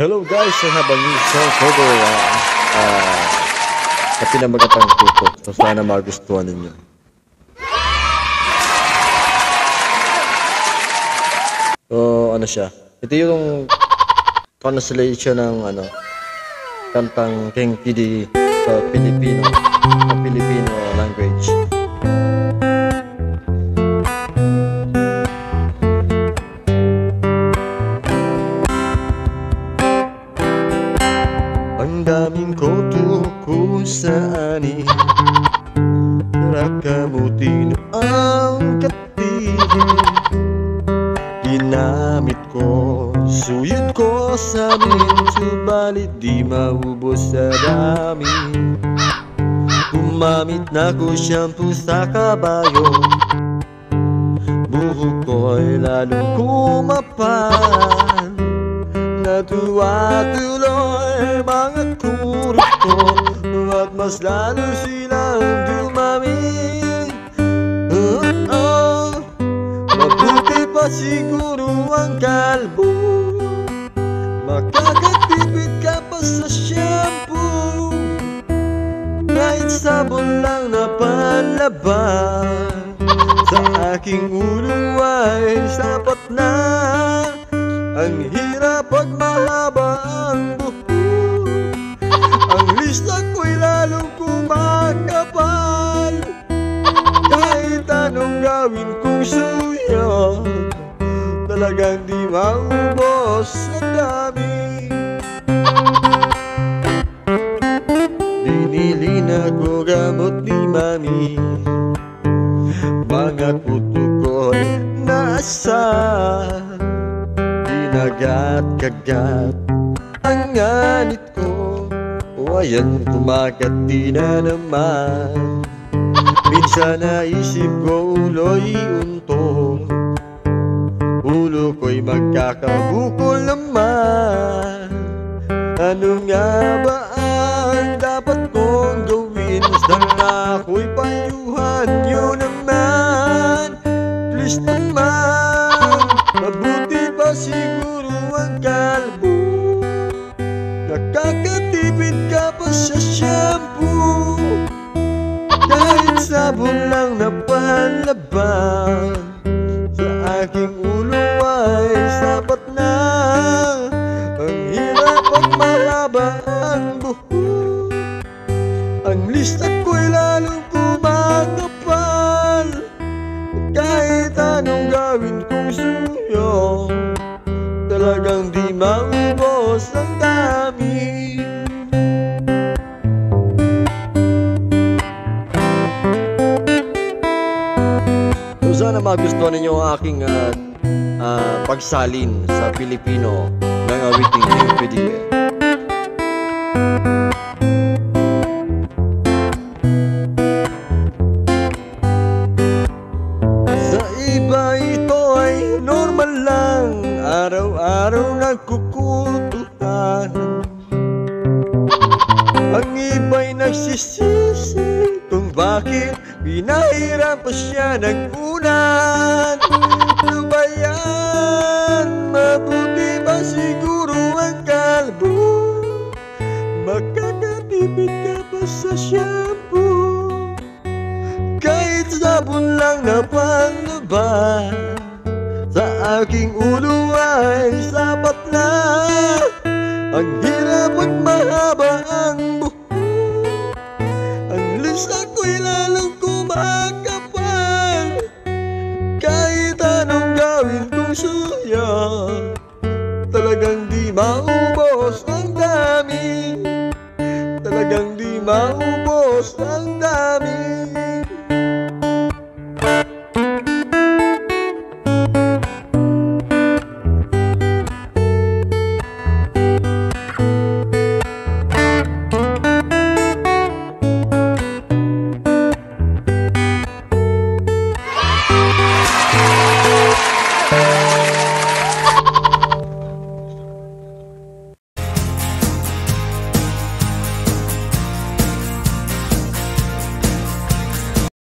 Hello guys, I have a new song cover sa pinamagatang tutok. So sana magustuhan ninyo. So ano siya? Ito yung translation ng kantang King PD sa Filipino language. Ang daming koto ko sa ani, nakamutino ang katigil. Ginamit ko, suyod ko sa amin, subalit di maubos sa dami. Gumamit na ko shampoo sa kabayo, buhok ko'y lalong kumapal. Natuwa tuloy mga kurot ko, at mas lalo silang dumami. Mabuti pa siguro ang kalbo, makakatipid ka pa sa shampoo. Kahit sabon lang na panlaban, sa aking ulo ay sapat na. Ang hirap pag mahaba ang buhok, ang lista ko'y lalong kumakapal. Kahit anong gawin kong suyo, talagang di maubos ang dami. Binili na ko gamot ni mami, mga kuto ko'y naasar. Nagat-kagat ang anit ko, o ayan kumagat di na naman. Minsan naisip ko ulo'y unto, ulo ko'y magkakabukol naman. Ano nga ba ang dapat kong gawin? Basta ako'y payuhan nyo naman. Please naman, mabuti pa siguro ang kalbo, nakakatipid ka pa sa shampoo. Kahit sabon lang na panlaban, sa aking ulo ay sapat na. Ang hirap pag mahaba ang buhok, ang lista ko'y lalong kumakapal. Kahit anong gawin kong suyo, talagang di maubos ang dami. So sana magustuhan ninyo ang aking pagsalin sa Pilipino ng awiting King PD. Sa iba ito ay normal lang, araw-araw nagkukutuhan. Ang iba'y nagsisisi kung bakit pinahirap pa siya ng unan. Ano ba yan? Mabuti ba siguro ang kalbo, makakatipid ka pa sa shampoo. Kahit sabon lang na panlaban, sa aking ulo ay sapat na. Ang hirap pag mahaba ang buhok, ang lista ko'y lalong kumakapal.